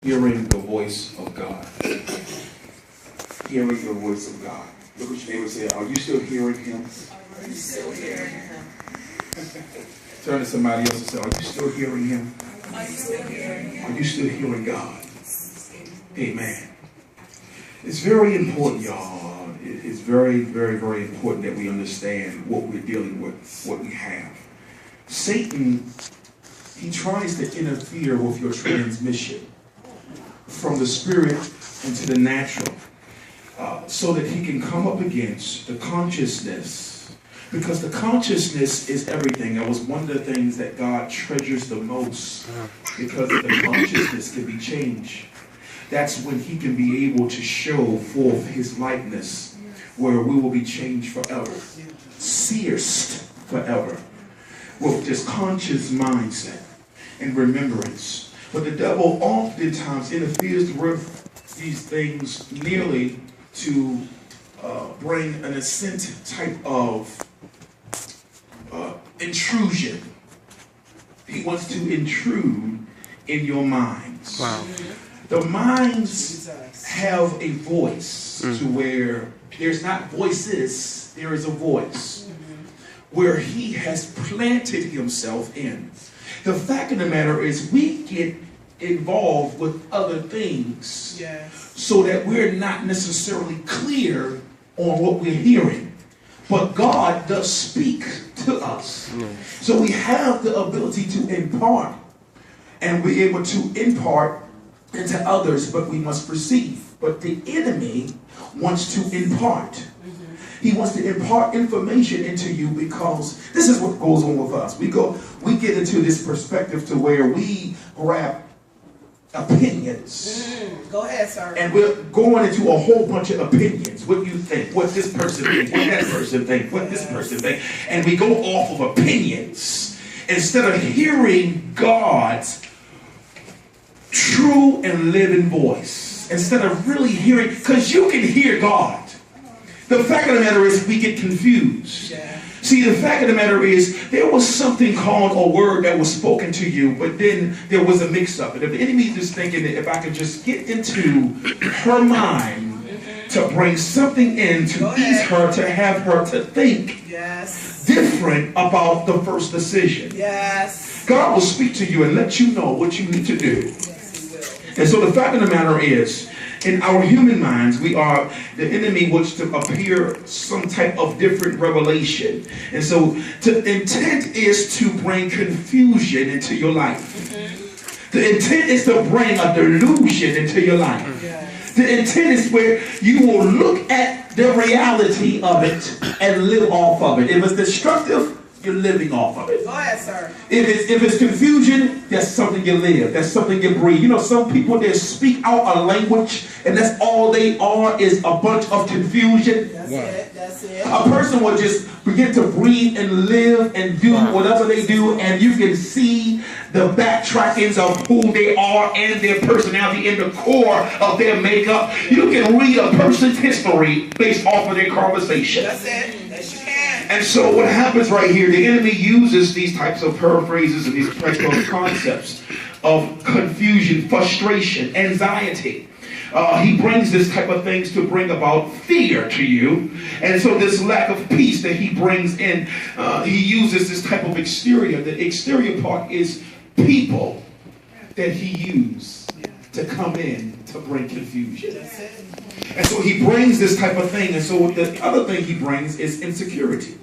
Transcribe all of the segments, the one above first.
Hearing the voice of God. Hearing the voice of God. Look what your neighbor said. Are you still hearing him? Are you still hearing him? Turn to somebody else and say, are you still hearing him? Are you still hearing him? Are you still hearing God? Amen. It's very important, y'all. It's very, very, very important that we understand what we're dealing with, what we have. Satan, he tries to interfere with your transmission from the spirit into the natural, so that he can come up against the consciousness, because the consciousness is everything. That was one of the things that God treasures the most, because the consciousness can be changed. That's when he can be able to show forth his likeness, where we will be changed forever, seared forever, with this conscious mindset and remembrance. But the devil oftentimes interferes with these things nearly to bring an ascent type of intrusion. He wants to intrude in your minds. Wow. The minds have a voice to where there's not voices, there is a voice where he has planted himself in. The fact of the matter is we get involved with other things, so that we're not necessarily clear on what we're hearing. But God does speak to us. So we have the ability to impart, and we're able to impart into others, but we must receive. But the enemy wants to impart. He wants to impart information into you, because this is what goes on with us. We get into this perspective to where we grab opinions. Go ahead, sir. And we're going into a whole bunch of opinions. What you think, what this person thinks, what that person thinks, what this person thinks. And we go off of opinions instead of hearing God's true and living voice. Instead of really hearing, because you can hear God. The fact of the matter is we get confused. See, the fact of the matter is there was something called a word that was spoken to you, but then there was a mix-up. And if the enemy is just thinking that if I could just get into her mind to bring something in to ease her, to have her to think different about the first decision. God will speak to you and let you know what you need to do. And so the fact of the matter is, in our human minds, the enemy wants to appear some type of different revelation. And so the intent is to bring confusion into your life. The intent is to bring a delusion into your life. The intent is where you will look at the reality of it and live off of it. If it's destructive, you're living off of it. Go ahead, sir. If it's confusion, that's something you live. That's something you breathe. You know, some people, they speak out a language, and that's all they are, is a bunch of confusion. That's it. That's it. A person will just begin to breathe and live and do whatever they do, and you can see the backtrackings of who they are and their personality in the core of their makeup. You can read a person's history based off of their conversation. That's it. Yes, you can. And so what happens right here, the enemy uses these types of paraphrases and these types of concepts of confusion, frustration, anxiety. He brings this type of things to bring about fear to you. And so this lack of peace that he brings in, he uses this type of exterior. The exterior part is people that he used to come in to bring confusion. And so he brings this type of thing. And so the other thing he brings is insecurity.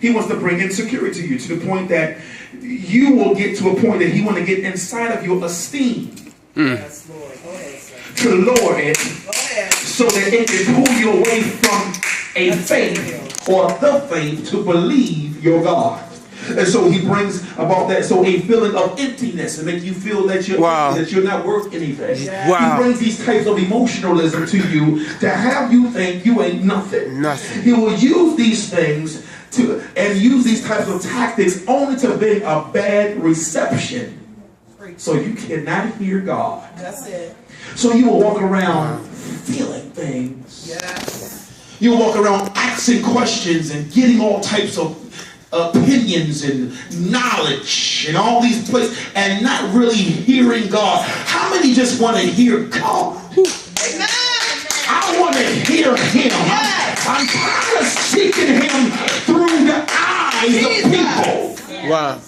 He wants to bring insecurity to you, to the point that you will get to a point that he wants to get inside of your esteem. Yes, Lord. Go ahead, sir. To lower it, Go ahead. so that it can pull you away from a faith or the faith to believe your God. And so he brings about that, so a feeling of emptiness, and make you feel that you're empty, that you're not worth anything. He brings these types of emotionalism to you to have you think you ain't nothing. He will use these things and use these types of tactics only to bring a bad reception. So you cannot hear God. That's it. So you will walk around feeling things. Yes. You will walk around asking questions and getting all types of opinions and knowledge and all these places and not really hearing God. How many just want to hear God? Amen. I want to hear him. I'm tired of seeking him through the eyes of people. Wow.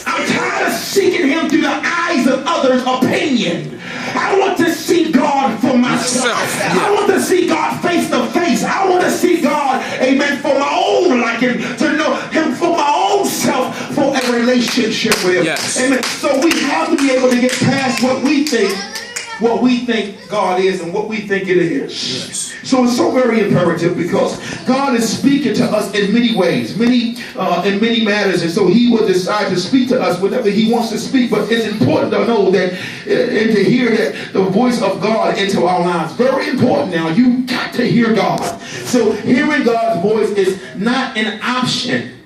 I'm tired of seeking him through the eyes of others' opinion. I want to see God for myself. I want to see God face to face. I want to see God, amen, for my own liking, to know him for my own self, for a relationship with him. Yes. Amen. So we have to be able to get past what we think God is and what we think it is. Yes. So it's so very imperative because God is speaking to us in many ways, in many matters, and so he will decide to speak to us whenever he wants to speak. But it's important to know that and to hear that the voice of God into our lives. Very important now. You got to hear God. So hearing God's voice is not an option,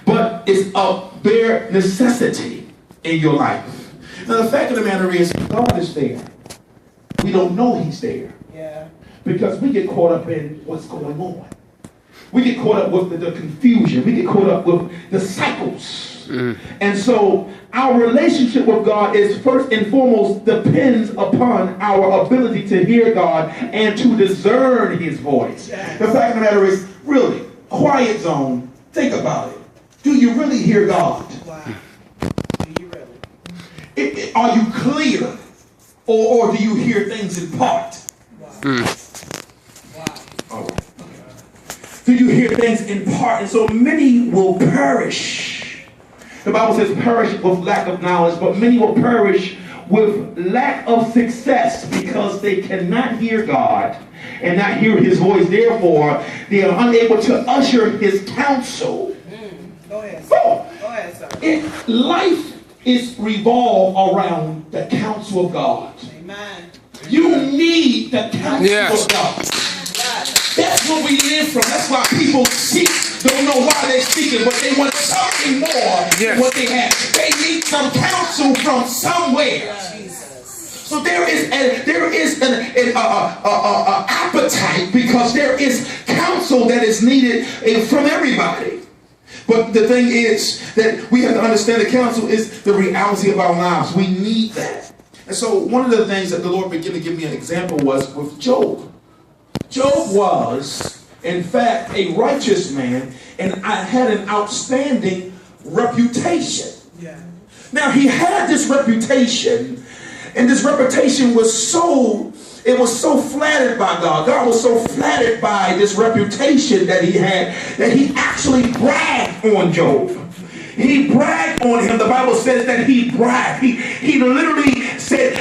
but it's a bare necessity in your life. Now, the fact of the matter is, God is there. We don't know he's there. Yeah. Because we get caught up in what's going on. We get caught up with the confusion. We get caught up with the cycles. And so our relationship with God is first and foremost depends upon our ability to hear God and to discern his voice. Yes. The fact of the matter is, really, quiet zone, think about it. Do you really hear God? Wow. Do you really? Are you clear, or do you hear things in part? Wow. Wow. All right. Do you hear things in part? And so many will perish. The Bible says perish with lack of knowledge, but many will perish with lack of success because they cannot hear God and not hear his voice. Therefore, they are unable to usher his counsel. Go ahead, sir. Oh, Go ahead, sir. life is revolved around the counsel of God. Amen. You need the counsel Yes. of God. That's what we live from. That's why people seek, don't know why they're seeking, but they want something more than what they have. They need some counsel from somewhere. Jesus. So there is an appetite because there is counsel that is needed from everybody. But the thing is that we have to understand the counsel is the reality of our lives. We need that. And so one of the things that the Lord began to give me an example was with Job. Job was, in fact, a righteous man and I had an outstanding reputation. Yeah. Now he had this reputation, and this reputation was so flattered by God. God was so flattered by this reputation that he had that he actually bragged on Job. He bragged on him. The Bible says that he bragged. He literally said,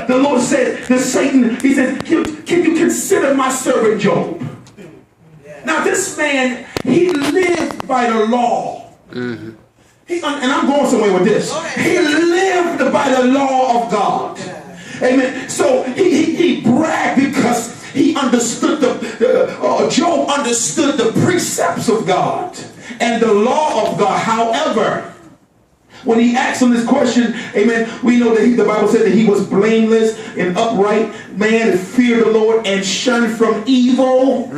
the Lord said to Satan, he said, can you consider my servant Job? Yeah. Now this man, he lived by the law. Mm-hmm. And I'm going somewhere with this. He lived by the law of God. Yeah. Amen. So he bragged because he understood Job understood the precepts of God and the law of God. However, when he asked him this question, amen, we know that the Bible said that he was blameless and upright man and feared the Lord and shunned from evil.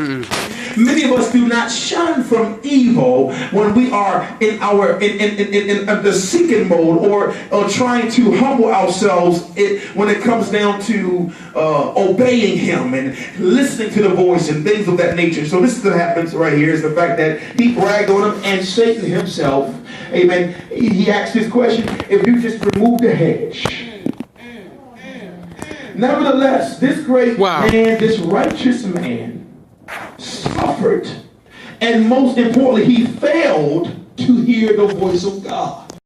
Many of us do not shun from evil when we are in the seeking mode or trying to humble ourselves when it comes down to obeying him and listening to the voice and things of that nature. So this is what happens right here is the fact that he bragged on him and Satan himself, amen, he asked this question, if you just remove the hedge. Nevertheless, this great man, this righteous man, suffered, and most importantly, he failed to hear the voice of God.